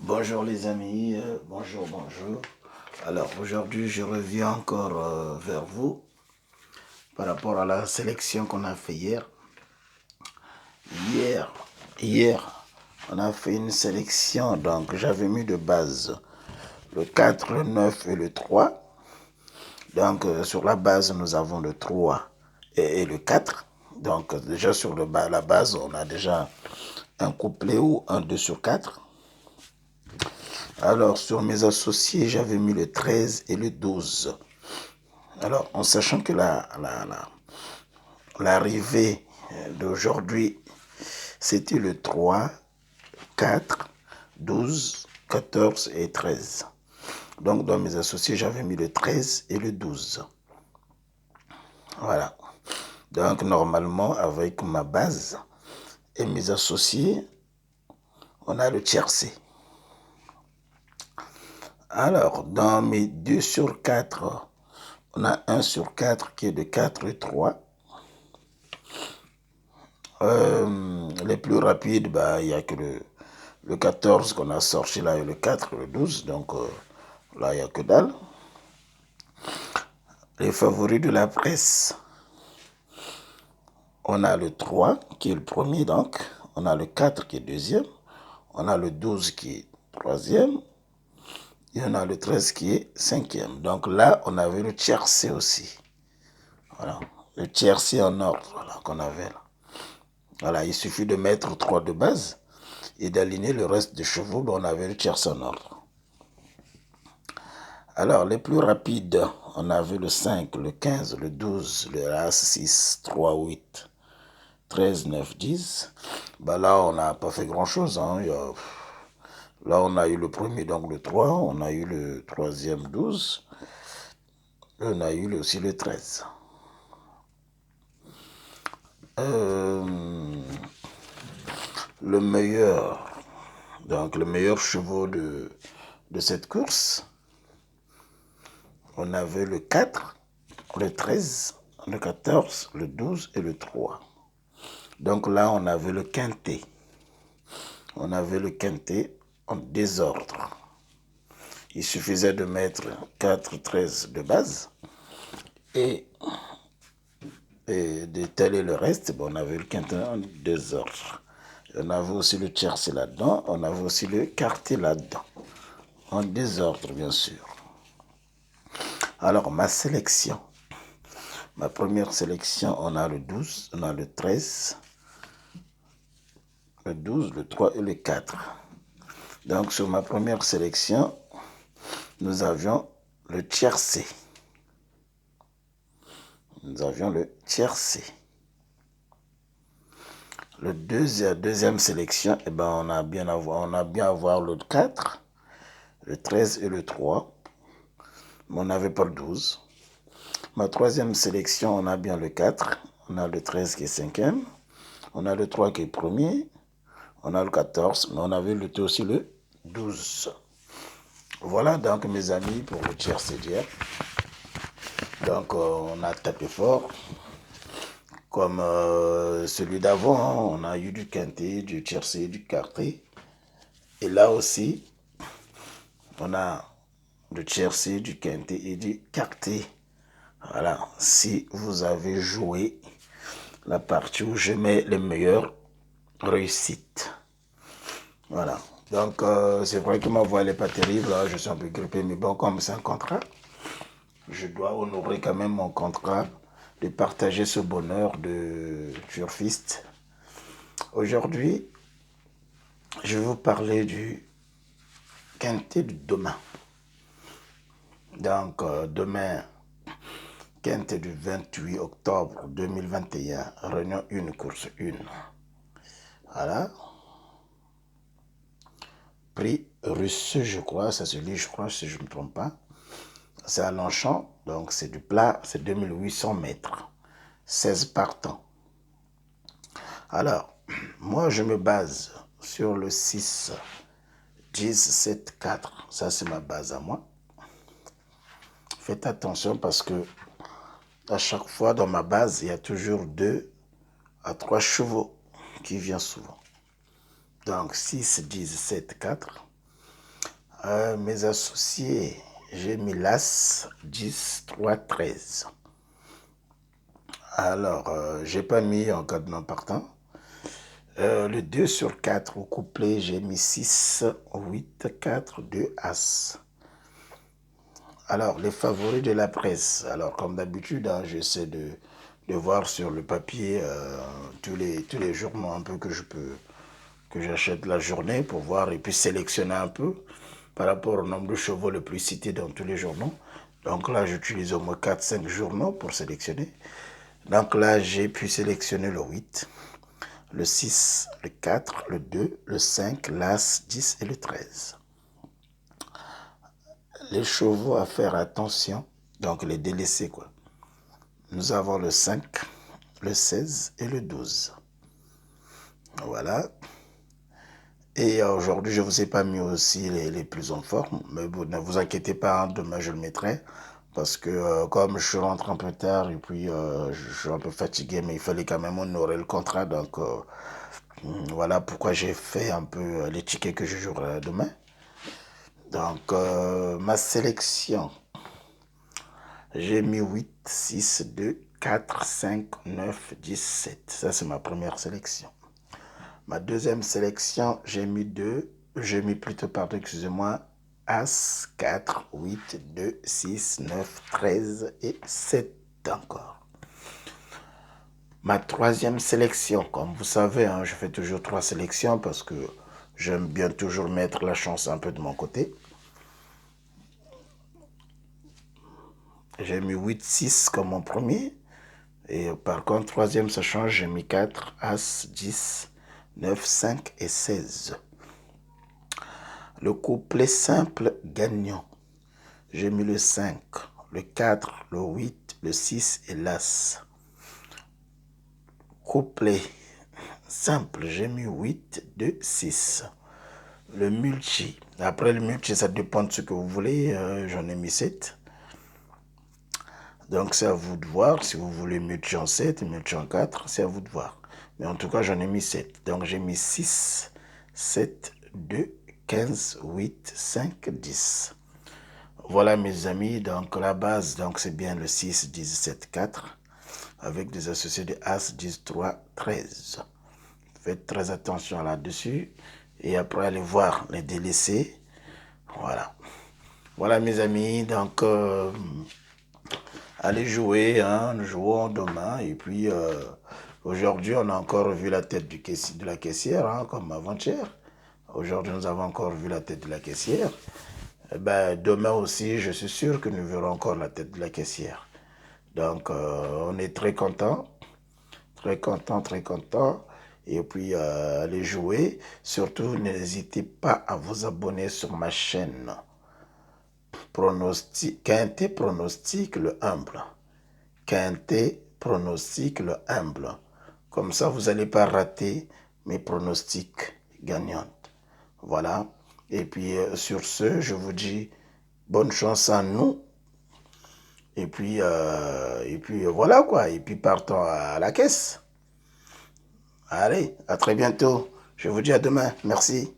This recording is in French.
Bonjour les amis, bonjour. Alors aujourd'hui je reviens encore vers vous par rapport à la sélection qu'on a fait hier. Hier, on a fait une sélection, donc j'avais mis de base le 4, le 9 et le 3. Donc sur la base nous avons le 3 et le 4. Donc déjà sur la base on a déjà un couplet ou un 2 sur 4. Alors, sur mes associés, j'avais mis le 13 et le 12. Alors, en sachant que l'arrivée d'aujourd'hui, c'était le 3, 4, 12, 14 et 13. Donc, dans mes associés, j'avais mis le 13 et le 12. Voilà. Donc, normalement, avec ma base et mes associés, on a le tiercé. Alors, dans mes 2 sur 4, on a 1 sur 4 qui est de 4 et 3. Les plus rapides, il n'y a que le 14 qu'on a sorti là et le 4 et le 12. Donc là, il n'y a que dalle. Les favoris de la presse, on a le 3 qui est le premier donc. On a le 4 qui est deuxième. On a le 12 qui est troisième. Et on a le 13 qui est cinquième. Donc là, on avait le tiercé aussi. Voilà. Le tiercé en ordre voilà, qu'on avait là. Voilà, il suffit de mettre 3 de base et d'aligner le reste des chevaux, on avait le tiercé en ordre. Alors, les plus rapides, on avait le 5, le 15, le 12, le As 6, 3, 8, 13, 9, 10. Là, on n'a pas fait grand-chose. Là, on a eu le premier, donc le 3, on a eu le troisième 12, et on a eu aussi le 13. Le meilleur, donc le meilleur chevaux de cette course, on avait le 4, le 13, le 14, le 12 et le 3. Donc là, on avait le quintet. On avait le quintet en désordre. Il suffisait de mettre 4, 13 de base et d'étaler le reste. On avait le quintet en désordre. On avait aussi le tiercé là-dedans. On avait aussi le quartet là-dedans. En désordre, bien sûr. Alors, ma sélection. Ma première sélection, on a le 12, on a le 13, le 12, le 3 et le 4. Donc, sur ma première sélection, nous avions le tiercé. Nous avions le tiercé. Le deuxième sélection, on a bien avoir le 4, le 13 et le 3. Mais on n'avait pas le 12. Ma troisième sélection, on a bien le 4. On a le 13 qui est cinquième. On a le 3 qui est premier. On a le 14, mais on avait aussi le 12. Voilà donc mes amis pour le tiercé d'hier. Donc on a tapé fort. Comme celui d'avant, hein, on a eu du quintet, du tiercé, du quartet. Et là aussi, on a du tiercé, du quintet et du quartet. Voilà, si vous avez joué la partie où je mets les meilleures réussites. Voilà. Donc, c'est vrai que ma voix n'est pas terrible, hein, je suis un peu grippé, mais bon, comme c'est un contrat, je dois honorer quand même mon contrat de partager ce bonheur de turfiste. Aujourd'hui, je vais vous parler du quintet de demain. Donc, demain, quintet du 28 octobre 2021, réunion 1, course 1. Voilà. Prix russe, je crois, ça se lit, je crois, si je ne me trompe pas. C'est à Longchamp, donc c'est du plat, c'est 2800 mètres, 16 partants. Alors, moi je me base sur le 6, 10, 7, 4. Ça c'est ma base à moi. Faites attention parce que à chaque fois dans ma base, il y a toujours 2 à 3 chevaux qui viennent souvent. Donc 6, 10, 7, 4. Mes associés, j'ai mis l'As, 10, 3, 13. Alors, j'ai pas mis en cadenas partant. Le 2 sur 4 au couplet, j'ai mis 6, 8, 4, 2, As. Alors, les favoris de la presse. Alors, comme d'habitude, hein, j'essaie de voir sur le papier tous les journaux un peu que j'achète la journée pour voir et puis sélectionner un peu par rapport au nombre de chevaux le plus cité dans tous les journaux. Donc là, j'utilise au moins 4-5 journaux pour sélectionner. Donc là, j'ai pu sélectionner le 8, le 6, le 4, le 2, le 5, l'As, 10 et le 13. Les chevaux à faire attention, donc les délaissés quoi. Nous avons le 5, le 16 et le 12. Voilà. Et aujourd'hui, je ne vous ai pas mis aussi les plus en forme, mais vous, ne vous inquiétez pas, hein, demain je le mettrai. Parce que comme je rentre un peu tard et puis je suis un peu fatigué, mais il fallait quand même honorer le contrat. Donc voilà pourquoi j'ai fait un peu les tickets que je jouerai demain. Donc ma sélection, j'ai mis 8, 6, 2, 4, 5, 9, 10, 7. Ça c'est ma première sélection. Ma deuxième sélection, j'ai mis plutôt, pardon, excusez-moi, As, 4, 8, 2, 6, 9, 13 et 7 encore. Ma troisième sélection, comme vous savez, hein, je fais toujours 3 sélections parce que j'aime bien toujours mettre la chance un peu de mon côté. J'ai mis 8, 6 comme mon premier. Et par contre, troisième, ça change, j'ai mis 4, As, 10, 9, 5 et 16. Le couplet simple gagnant. J'ai mis le 5, le 4, le 8, le 6 et l'As. Couplet simple, j'ai mis 8, 2, 6. Le multi. Après le multi, ça dépend de ce que vous voulez. J'en ai mis 7. Donc c'est à vous de voir. Si vous voulez multi en 7, multi en 4, c'est à vous de voir. Mais en tout cas, j'en ai mis 7. Donc j'ai mis 6, 7, 2, 15, 8, 5, 10. Voilà mes amis, donc la base, donc c'est bien le 6, 10, 7, 4, avec des associés de As, 10, 3, 13. Faites très attention là-dessus, et après allez voir les délaissés. Voilà. Voilà mes amis, donc allez jouer, hein, nous jouons demain, et puis aujourd'hui on a encore vu la tête de la caissière, hein, comme avant-hier. Aujourd'hui nous avons encore vu la tête de la caissière. Eh ben, demain aussi, je suis sûr que nous verrons encore la tête de la caissière. Donc, on est très content, très content, très content. Et puis, allez jouer. Surtout, n'hésitez pas à vous abonner sur ma chaîne. Quintet pronostique le humble. Quintet pronostique le humble. Comme ça, vous n'allez pas rater mes pronostics gagnants. Voilà. Et puis, sur ce, je vous dis bonne chance à nous. Et puis voilà quoi. Et puis partons à la caisse. Allez, à très bientôt. Je vous dis à demain. Merci.